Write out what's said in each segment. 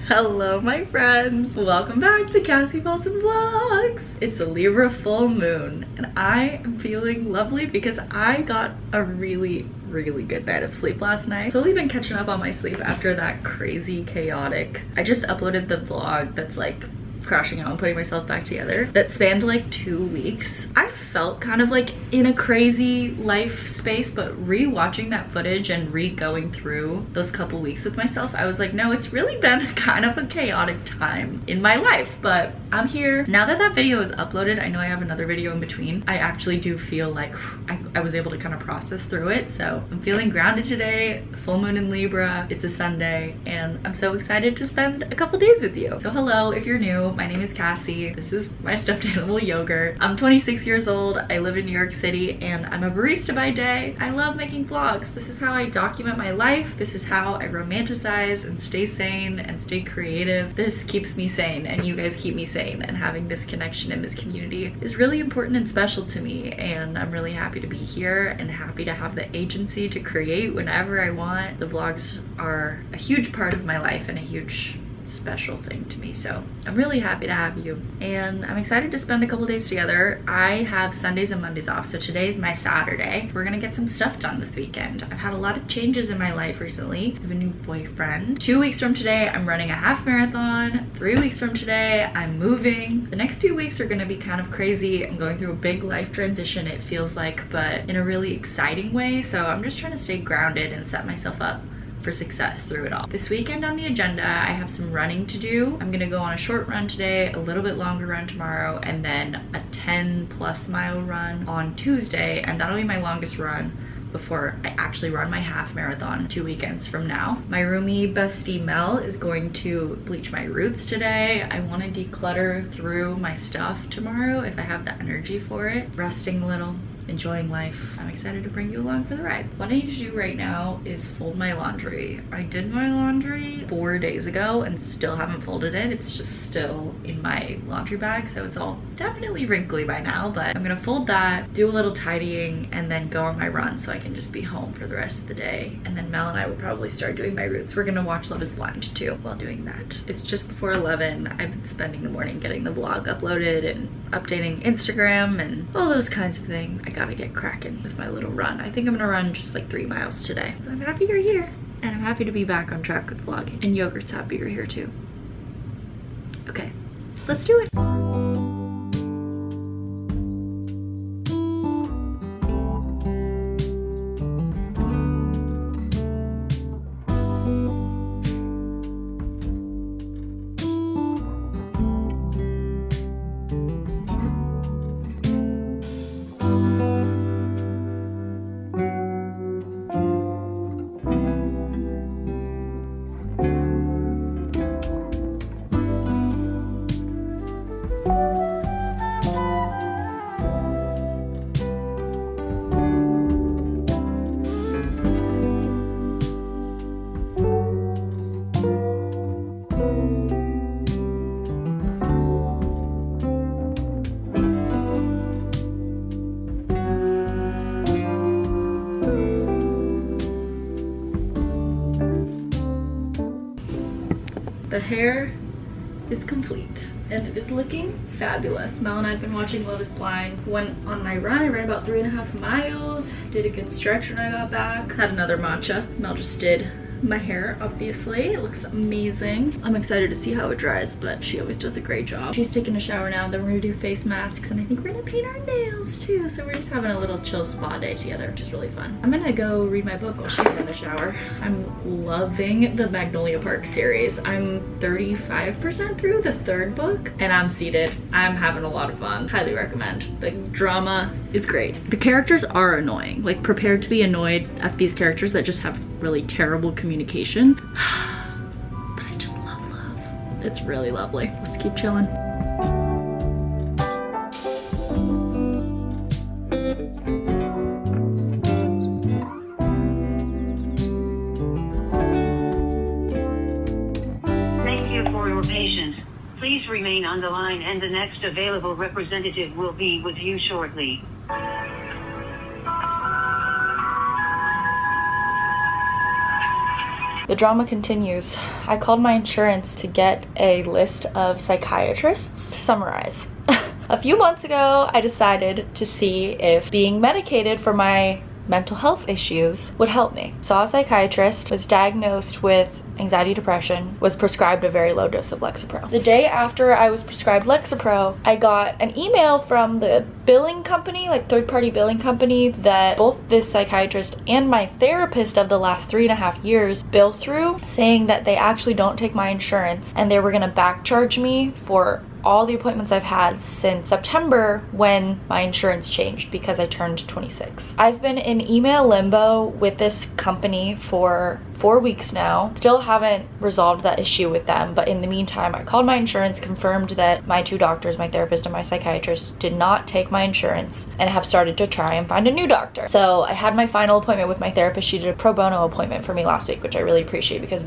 Hello my friends, welcome back to Cassie Paulsen Vlogs. It's a Libra full moon and I am feeling lovely because I got a really good night of sleep last night. Slowly been catching up on my sleep after that crazy chaotic. I just uploaded the vlog that's like crashing out and putting myself back together that spanned like 2 weeks. I felt kind of like in a crazy life space, but re-watching that footage and re-going through those couple weeks with myself, I was like, no, it's really been kind of a chaotic time in my life, but I'm here. Now that that video is uploaded, I know I have another video in between. I actually do feel like I was able to kind of process through it. So I'm feeling grounded today, full moon in Libra, it's a Sunday, and I'm so excited to spend a couple days with you. So hello, if you're new, my name is Cassie. This is my stuffed animal yogurt. I'm 26 years old. I live in New York City and I'm a barista by day. I love making vlogs. This is how I document my life. This is how I romanticize and stay sane and stay creative. This keeps me sane and you guys keep me sane, and having this connection in this community is really important and special to me, and I'm really happy to be here and happy to have the agency to create whenever I want. The vlogs are a huge part of my life and a huge special thing to me, so I'm really happy to have you, and I'm excited to spend a couple days together. I have Sundays and Mondays off, so today's my Saturday. We're gonna get some stuff done this weekend. I've had a lot of changes in my life recently. I have a new boyfriend. 2 weeks from today I'm running a half marathon. 3 weeks from today I'm moving. The next few weeks are gonna be kind of crazy. I'm going through a big life transition, it feels like, but in a really exciting way, so I'm just trying to stay grounded and set myself up for success through it all. This weekend on the agenda, I have some running to do. I'm gonna go on a short run today, a little bit longer run tomorrow, and then a 10+ mile run on Tuesday, and that'll be my longest run before I actually run my half marathon 2 weekends from now. My roomie bestie Mel is going to bleach my roots today. I want to declutter through my stuff tomorrow if I have the energy for it. Resting a little, enjoying life. I'm excited to bring you along for the ride. What I need to do right now is fold my laundry. I did my laundry 4 days ago and still haven't folded it. It's just still in my laundry bag, so it's all definitely wrinkly by now, but I'm gonna fold that, do a little tidying, and then go on my run so I can just be home for the rest of the day. And then Mel and I will probably start doing my roots. We're gonna watch Love is Blind too while doing that. It's just before 11. I've been spending the morning getting the vlog uploaded and updating Instagram and all those kinds of things. I gotta get cracking with my little run. I think I'm gonna run just like 3 miles today. I'm happy you're here, and I'm happy to be back on track with vlogging, and Yogurt's happy you're here too. Okay, let's do it. The hair is complete and it is looking fabulous. Mel and I have been watching Love is Blind. Went on my run. I ran about 3.5 miles, did a good stretch when I got back, had another matcha. Mel just did my hair, obviously. It looks amazing. I'm excited to see how it dries, but she always does a great job. She's taking a shower now, then we're gonna do face masks, and I think we're gonna paint our nails too. So we're just having a little chill spa day together, which is really fun. I'm gonna go read my book while she's in the shower. I'm loving the Magnolia Park series. I'm 35% through the 3rd book, and I'm seated. I'm having a lot of fun. Highly recommend. The drama is great. The characters are annoying. Like, prepare to be annoyed at these characters that just have really terrible communication. But I just love love. It's really lovely. Let's keep chilling. Thank you for your patience. Please remain on the line and the next available representative will be with you shortly. The drama continues. I called my insurance to get a list of psychiatrists to summarize. A few months ago, I decided to see if being medicated for my mental health issues would help me. Saw a psychiatrist, was diagnosed with anxiety, depression, was prescribed a very low dose of Lexapro. The day after I was prescribed Lexapro, I got an email from the billing company, like third-party billing company, that both this psychiatrist and my therapist of the last 3.5 years bill through, saying that they actually don't take my insurance and they were gonna back charge me for all the appointments I've had since September when my insurance changed because I turned 26. I've been in email limbo with this company for 4 weeks now. Still haven't resolved that issue with them, but in the meantime, I called my insurance, confirmed that my 2 doctors, my therapist and my psychiatrist, did not take my insurance and have started to try and find a new doctor. So I had my final appointment with my therapist. She did a pro bono appointment for me last week, which I really appreciate because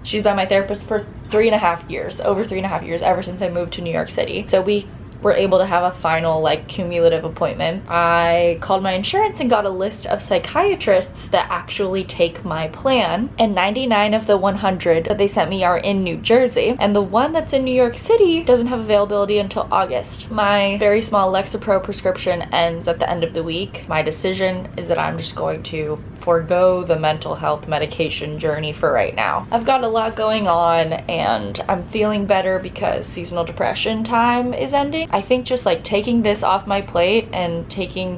she's been my therapist for 3.5 years, over 3.5 years, ever since I moved to New York City. So we were able to have a final like cumulative appointment. I called my insurance and got a list of psychiatrists that actually take my plan, and 99 of the 100 that they sent me are in New Jersey, and the one that's in New York City doesn't have availability until August. My very small Lexapro prescription ends at the end of the week. My decision is that I'm just going to forego the mental health medication journey for right now. I've got a lot going on and I'm feeling better because seasonal depression time is ending. I think just like taking this off my plate and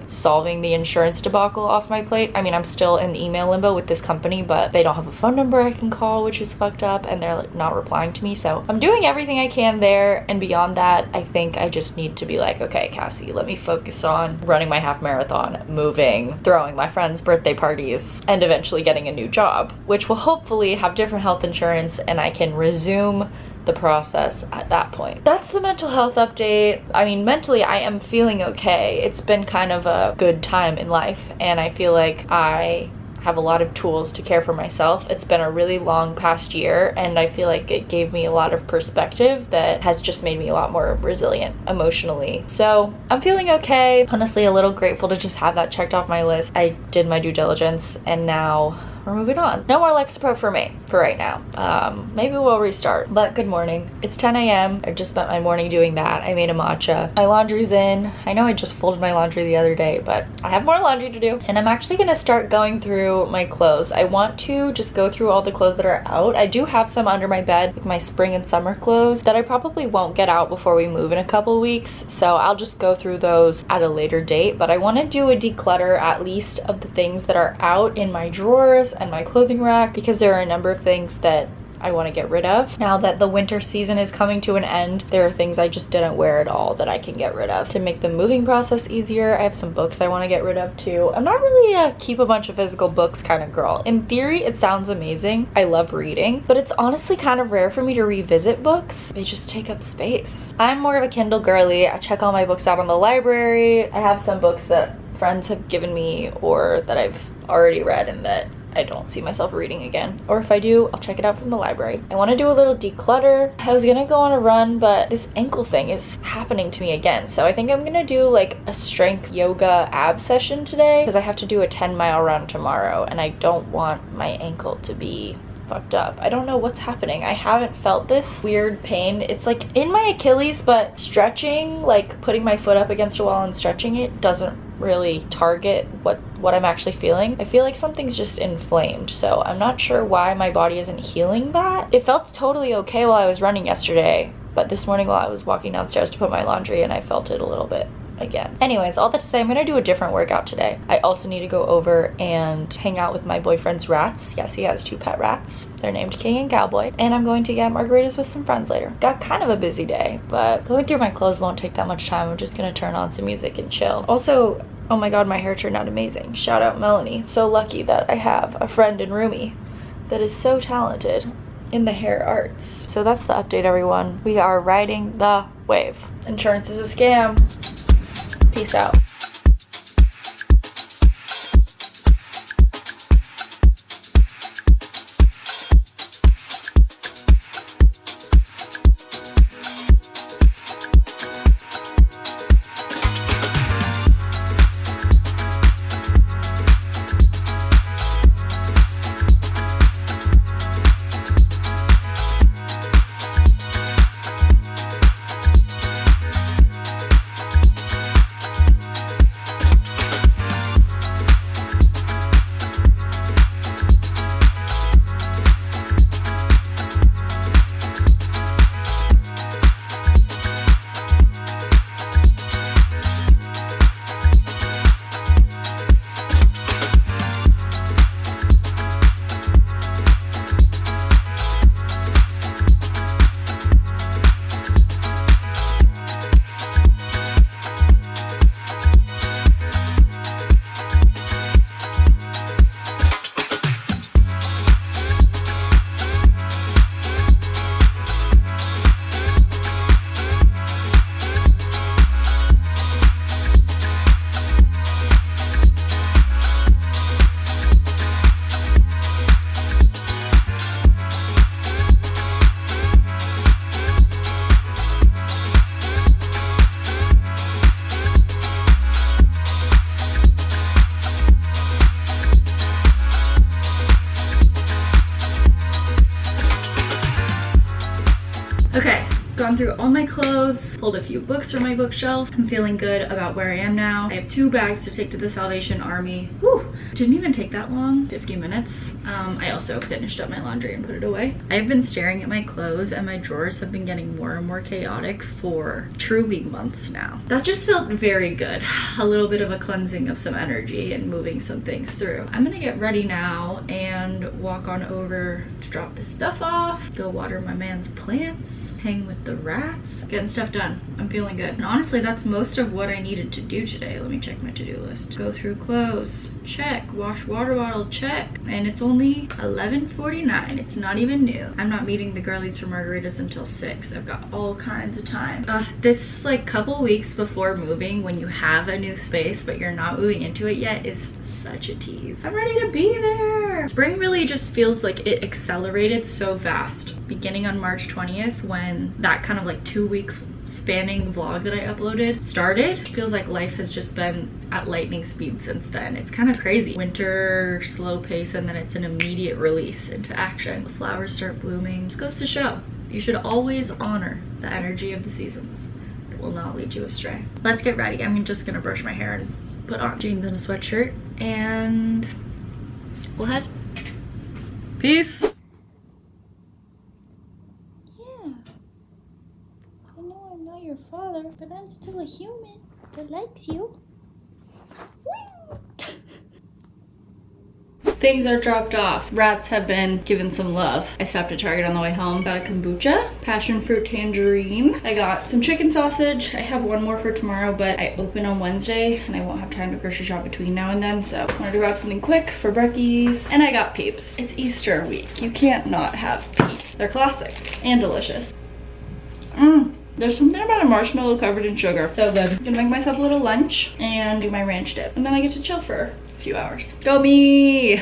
solving the insurance debacle off my plate. I mean, I'm still in email limbo with this company, but they don't have a phone number I can call, which is fucked up, and they're like not replying to me. So I'm doing everything I can there, and beyond that, I think I just need to be like, okay, Cassie, let me focus on running my half marathon, moving, throwing my friends' birthday parties, and eventually getting a new job, which will hopefully have different health insurance and I can resume the process at that point. That's the mental health update. I mean, mentally I am feeling okay. It's been kind of a good time in life and I feel like I have a lot of tools to care for myself. It's been a really long past year and I feel like it gave me a lot of perspective that has just made me a lot more resilient emotionally. So I'm feeling okay. Honestly, a little grateful to just have that checked off my list. I did my due diligence and now we're moving on. No more Lexapro for me for right now. Maybe we'll restart. But good morning. It's 10 a.m. I just spent my morning doing that. I made a matcha. My laundry's in. I know I just folded my laundry the other day, but I have more laundry to do. And I'm actually gonna start going through my clothes. I want to just go through all the clothes that are out. I do have some under my bed, like my spring and summer clothes that I probably won't get out before we move in a couple weeks. So I'll just go through those at a later date. But I want to do a declutter at least of the things that are out in my drawers and my clothing rack, because there are a number of things that I want to get rid of. Now that the winter season is coming to an end, there are things I just didn't wear at all that I can get rid of to make the moving process easier. I have some books I want to get rid of too. I'm not really a keep a bunch of physical books kind of girl. In theory, it sounds amazing. I love reading, but it's honestly kind of rare for me to revisit books. They just take up space. I'm more of a Kindle girly. I check all my books out on the library. I have some books that friends have given me or that I've already read and that I don't see myself reading again. Or if I do, I'll check it out from the library. I want to do a little declutter. I was gonna go on a run, but this ankle thing is happening to me again. So I think I'm gonna do like a strength yoga ab session today because I have to do a 10-mile run tomorrow and I don't want my ankle to be fucked up. I don't know what's happening. I haven't felt this weird pain. It's like in my Achilles, but stretching, like putting my foot up against a wall and stretching it doesn't really target what I'm actually feeling. I feel like something's just inflamed, so I'm not sure why my body isn't healing that. It felt totally okay while I was running yesterday, but this morning while I was walking downstairs to put my laundry in, I felt it a little bit again. Anyways, all that to say, I'm gonna do a different workout today. I also need to go over and hang out with my boyfriend's rats. Yes, he has 2 pet rats. They're named King and Cowboy. And I'm going to get margaritas with some friends later. Got kind of a busy day, but going through my clothes won't take that much time. I'm just gonna turn on some music and chill. Also, oh my god, my hair turned out amazing. Shout out Melanie. So lucky that I have a friend and roomie that is so talented in the hair arts. So that's the update, everyone. We are riding the wave. Insurance is a scam. Peace out. gone through all my clothes, pulled a few books from my bookshelf. I'm feeling good about where I am now. I have 2 bags to take to the Salvation Army. Whew, didn't even take that long, 50 minutes. I also finished up my laundry and put it away. I've been staring at my clothes and my drawers have been getting more and more chaotic for truly months now. That just felt very good. A little bit of a cleansing of some energy and moving some things through. I'm gonna get ready now and walk on over to drop this stuff off, go water my man's plants, hang with the rats, getting stuff done. I'm feeling good. And honestly, that's most of what I needed to do today. Let me check my to-do list. Go through clothes, check. Wash water bottle, check. And it's only 11:49. It's not even noon. I'm not meeting the girlies for margaritas until 6. I've got all kinds of time. This like couple weeks before moving, when you have a new space but you're not moving into it yet, is such a tease. I'm ready to be there. Spring really just feels like it accelerated so fast. Beginning on March 20th, when that kind of like 2-week spanning vlog that I uploaded started, feels like life has just been at lightning speed since then. It's kind of crazy. Winter, slow pace, and then it's an immediate release into action. The flowers start blooming. This goes to show, you should always honor the energy of the seasons. It will not lead you astray. Let's get ready. I'm just gonna brush my hair and put on jeans and a sweatshirt, and we'll head. Peace. Your father, but I'm still a human that likes you. Things are dropped off. Rats have been given some love. I stopped at Target on the way home. Got a kombucha, passion fruit tangerine. I got some chicken sausage. I have one more for tomorrow, but I open on Wednesday and I won't have time to grocery shop between now and then, so I wanted to grab something quick for brekkies. And I got peeps. It's Easter week. You can't not have peeps. They're classic and delicious. There's something about a marshmallow covered in sugar. So good. I'm gonna make myself a little lunch and do my ranch dip. And then I get to chill for a few hours. Go me!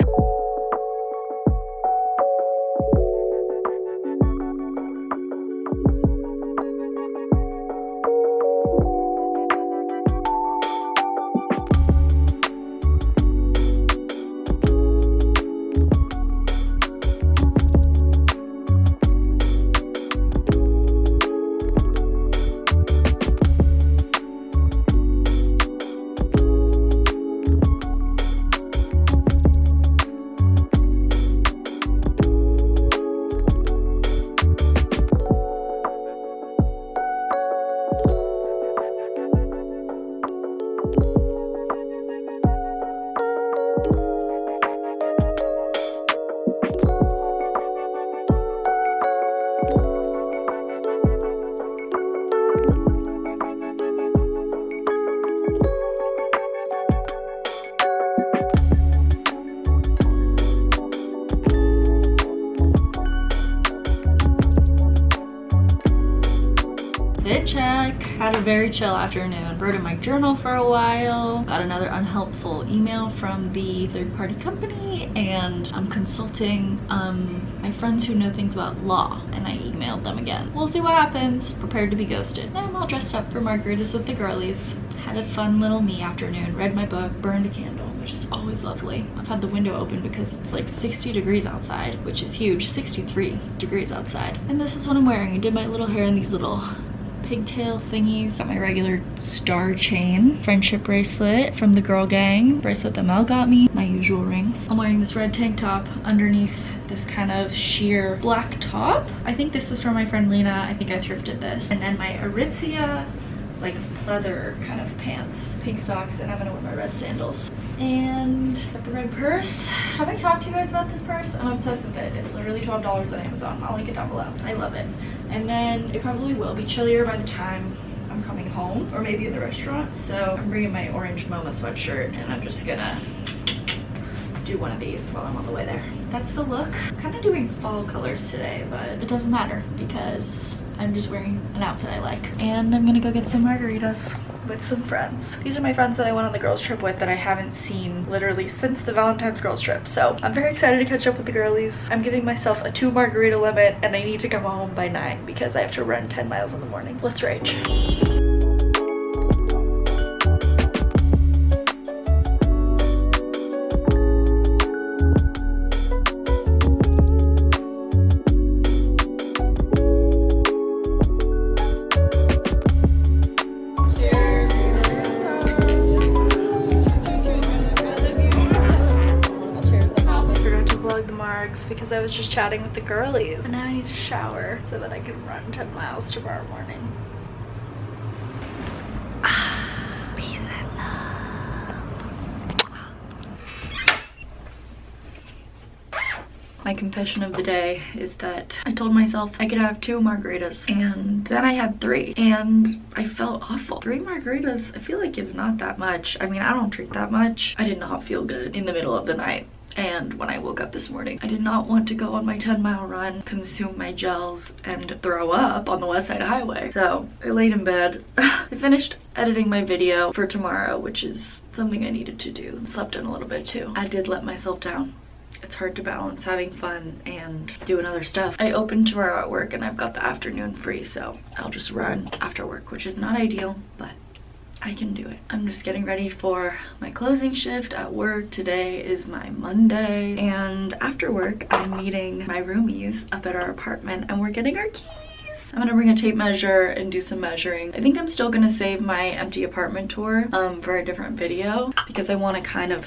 Check. Had a very chill afternoon. Wrote in my journal for a while. Got another unhelpful email from the third-party company, and I'm consulting my friends who know things about law, and I emailed them again. We'll see what happens. Prepared to be ghosted. I'm all dressed up for margaritas with the girlies. Had a fun little me afternoon. Read my book, burned a candle, which is always lovely. I've had the window open because it's like 60 degrees outside, which is huge. 63 degrees outside. And this is what I'm wearing. I did my little hair in these little pigtail thingies. Got my regular star chain, friendship bracelet from the girl gang, bracelet that Mel got me, my usual rings. I'm wearing this red tank top underneath this kind of sheer black top. I think this is from my friend Lena. I think I thrifted this. And then my Aritzia like leather kind of pants, pink socks, and I'm gonna wear my red sandals. And got the red purse. Have I talked to you guys about this purse? I'm obsessed with it. It's literally $12 on Amazon. I'll link it down below. I love it. And then it probably will be chillier by the time I'm coming home, or maybe in the restaurant. So I'm bringing my orange MoMA sweatshirt, and I'm just gonna do one of these while I'm on the way there. That's the look. I'm kind of doing fall colors today, but it doesn't matter because I'm just wearing an outfit I like. And I'm gonna go get some margaritas with some friends. These are my friends that I went on the girls trip with that I haven't seen literally since the Valentine's girls trip. So I'm very excited to catch up with the girlies. I'm giving myself a 2 margarita limit, and I need to come home by 9 because I have to run 10 miles in the morning. Let's rage. chatting with the girlies. And now I need to shower so that I can run 10 miles tomorrow morning. Peace and love. My confession of the day is that I told myself I could have 2 margaritas, and then I had 3, and I felt awful. 3 margaritas, I feel like it's not that much. I mean, I don't drink that much. I did not feel good in the middle of the night. And when I woke up this morning, I did not want to go on my 10-mile run, consume my gels, and throw up on the West Side Highway. So I laid in bed. I finished editing my video for tomorrow, which is something I needed to do. Slept in a little bit too. I did let myself down. It's hard to balance having fun and doing other stuff. I opened tomorrow at work and I've got the afternoon free, so I'll just run after work, which is not ideal, but I can do it. I'm just getting ready for my closing shift at work. Today is my Monday, and after work I'm meeting my roomies up at our apartment and we're getting our keys. I'm gonna bring a tape measure and do some measuring. I think I'm still gonna save my empty apartment tour for a different video because I want to kind of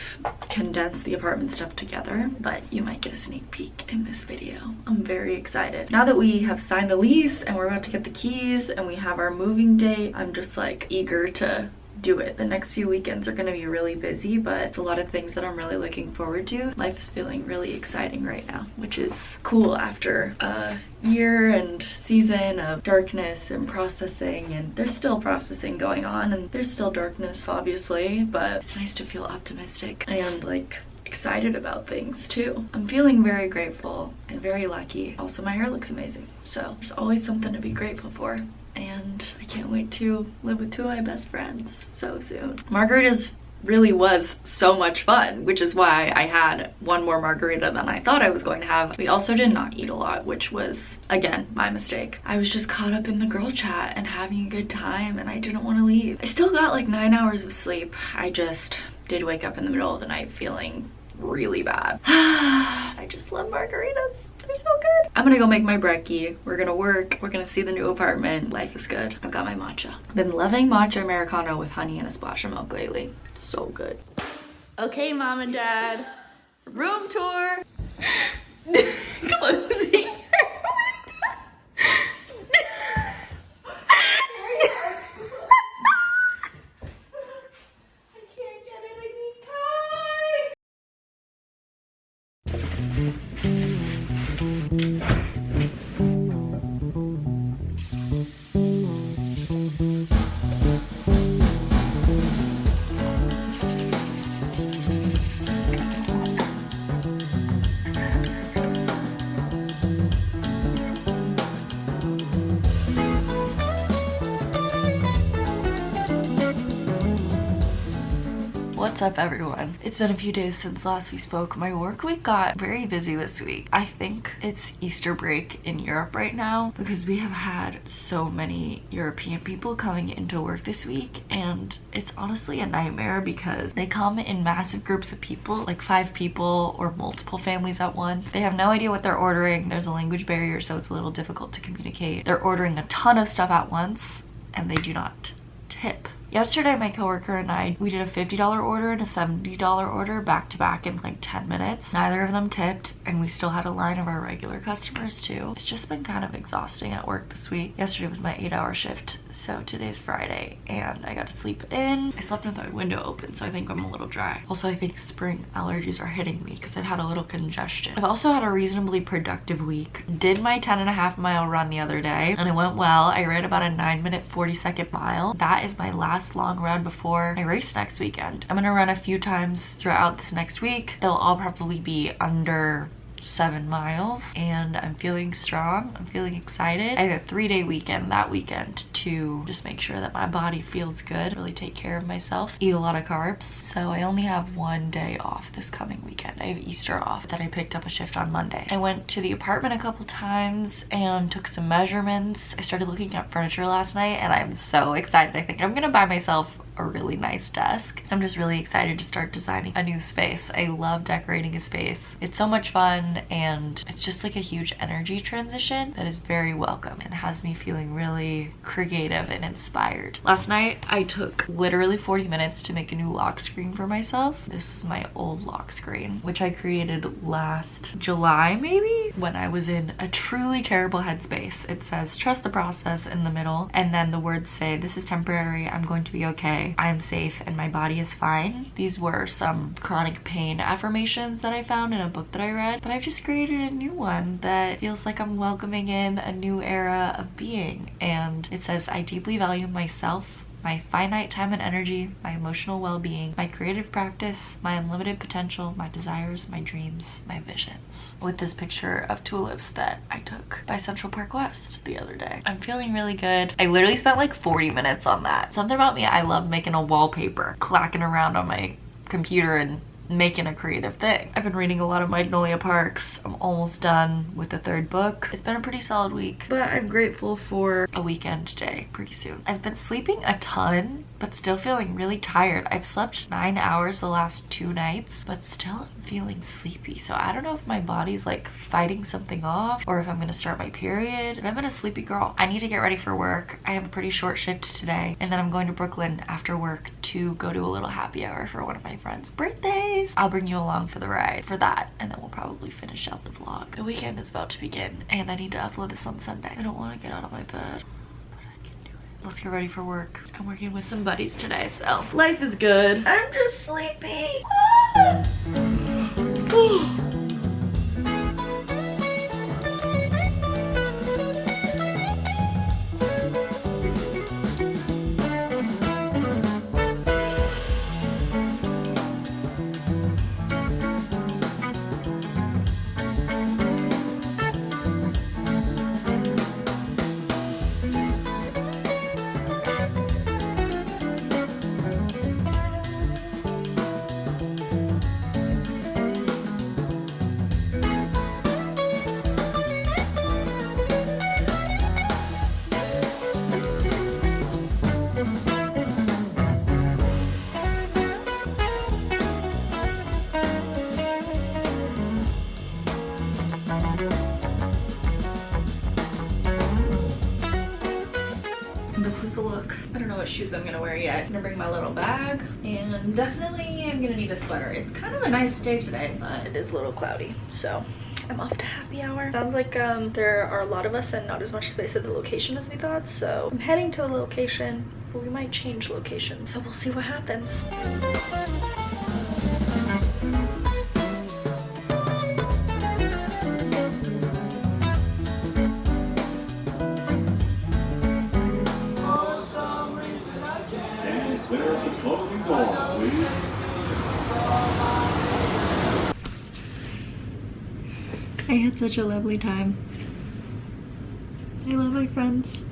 condense the apartment stuff together, but you might get a sneak peek in this video. I'm very excited. Now that we have signed the lease and we're about to get the keys and we have our moving date, I'm just like eager to do it. The next few weekends are going to be really busy, but it's a lot of things that I'm really looking forward to. Life is feeling really exciting right now, which is cool after a year and season of darkness and processing, and there's still processing going on and there's still darkness obviously, but it's nice to feel optimistic and like excited about things too. I'm feeling very grateful and very lucky. Also, my hair looks amazing, so there's always something to be grateful for. And I can't wait to live with 2 of my best friends so soon. Margaritas really was so much fun, which is why I had 1 more margarita than I thought I was going to have. We also did not eat a lot, which was, again, my mistake. I was just caught up in the girl chat and having a good time, and I didn't want to leave. I still got like 9 hours of sleep. I just did wake up in the middle of the night feeling really bad. I just love margaritas. They're so good. I'm gonna go make my brekkie. We're gonna work. We're gonna see the new apartment. Life is good. I've got my matcha. I've been loving matcha Americano with honey and a splash of milk lately. So good. Okay, Mom and Dad. Room tour. Closing. What's up, everyone? It's been a few days since last we spoke. My work week got very busy this week. I think it's Easter break in Europe right now because we have had so many European people coming into work this week, and it's honestly a nightmare because they come in massive groups of people, like 5 people or multiple families at once. They have no idea what they're ordering. There's a language barrier, so it's a little difficult to communicate. They're ordering a ton of stuff at once and they do not tip. Yesterday, my coworker and I, we did a $50 order and a $70 order back to back in like 10 minutes. Neither of them tipped, and we still had a line of our regular customers too. It's just been kind of exhausting at work this week. Yesterday was my 8-hour shift, so today's Friday, and I got to sleep in. I slept with my window open, so I think I'm a little dry. Also, I think spring allergies are hitting me because I've had a little congestion. I've also had a reasonably productive week. Did my 10.5-mile run the other day, and it went well. I ran about a 9-minute 40-second mile. That is my last long run before I race next weekend. I'm gonna run a few times throughout this next week. They'll all probably be under 7 miles, and I'm feeling strong. I'm feeling excited. I have a 3-day weekend that weekend to just make sure that my body feels good, really take care of myself, eat a lot of carbs. So I only have 1 day off this coming weekend. I have Easter off that I picked up a shift on Monday. I went to the apartment a couple times and took some measurements. I started looking at furniture last night and I'm so excited. I think I'm gonna buy myself a really nice desk. I'm just really excited to start designing a new space. I love decorating a space. It's so much fun, and it's just like a huge energy transition that is very welcome and has me feeling really creative and inspired. Last night I took literally 40 minutes to make a new lock screen for myself. This was my old lock screen, which I created last July maybe. when I was in a truly terrible headspace. It says trust the process in the middle, and then the words say this is temporary, I'm going to be okay, I'm safe, and my body is fine. These were some chronic pain affirmations that I found in a book that I read, but I've just created a new one that feels like I'm welcoming in a new era of being. And it says, I deeply value myself, my finite time and energy, my emotional well-being, my creative practice, my unlimited potential, my desires, my dreams, my visions. With this picture of tulips that I took by Central Park West the other day. I'm feeling really good. I literally spent like 40 minutes on that. Something about me, I love making a wallpaper, clacking around on my computer and making a creative thing. I've been reading a lot of Magnolia Parks. I'm almost done with the 3rd book. It's been a pretty solid week, but I'm grateful for a weekend day pretty soon. I've been sleeping a ton, but still feeling really tired. I've slept 9 hours the last 2 nights, but still I'm feeling sleepy. So I don't know if my body's like fighting something off or if I'm gonna start my period. But I'm a sleepy girl. I need to get ready for work. I have a pretty short shift today, and then I'm going to Brooklyn after work to go to a little happy hour for one of my friend's birthdays. I'll bring you along for the ride for that, and then we'll probably finish out the vlog. The weekend is about to begin, and I need to upload this on Sunday. I don't want to get out of my bed, but I can do it. Let's get ready for work. I'm working with some buddies today, so life is good. I'm just sleepy. This is the look. I don't know what shoes I'm gonna wear yet. I'm gonna bring my little bag, and definitely I'm gonna need a sweater. It's kind of a nice day today, but it is a little cloudy, so I'm off to happy hour. Sounds like there are a lot of us and not as much space at the location as we thought, so I'm heading to the location, but we might change location, so we'll see what happens. There's a closing door, please. I had such a lovely time. I love my friends.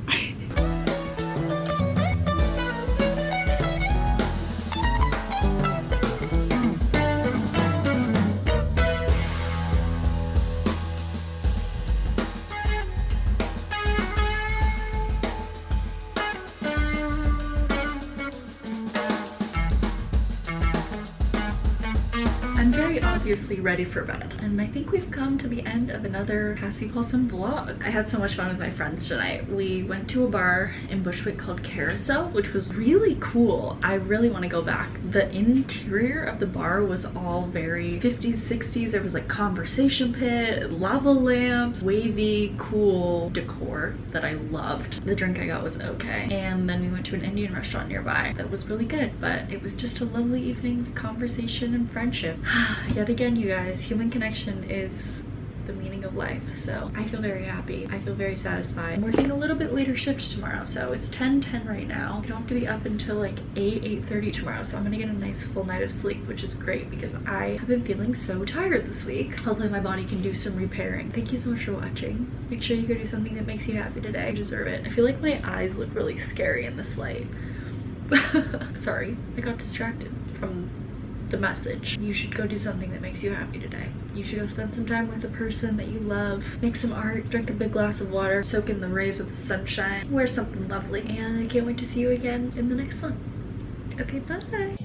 I'm very obviously ready for bed, and I think we've come to the end of another Cassie Paulsen vlog. I had so much fun with my friends tonight. We went to a bar in Bushwick called Carousel, which was really cool. I really want to go back. The interior of the bar was all very 50s, 60s. There was like conversation pit, lava lamps, wavy, cool decor that I loved. The drink I got was okay. And then we went to an Indian restaurant nearby that was really good, but it was just a lovely evening of conversation and friendship. Yet again, you guys, human connection is the meaning of life, so I feel very happy. I feel very satisfied. I'm working a little bit later shift tomorrow, so it's 10:10 right now. I don't have to be up until like 8:30 tomorrow, so I'm gonna get a nice full night of sleep, which is great because I have been feeling so tired this week. Hopefully my body can do some repairing. Thank you so much for watching. Make sure you go do something that makes you happy today. You deserve it. I feel like my eyes look really scary in this light. Sorry, I got distracted from the message. You should go do something that makes you happy today. You should go spend some time with the person that you love, make some art, drink a big glass of water, soak in the rays of the sunshine, wear something lovely, and I can't wait to see you again in the next one. Okay, bye.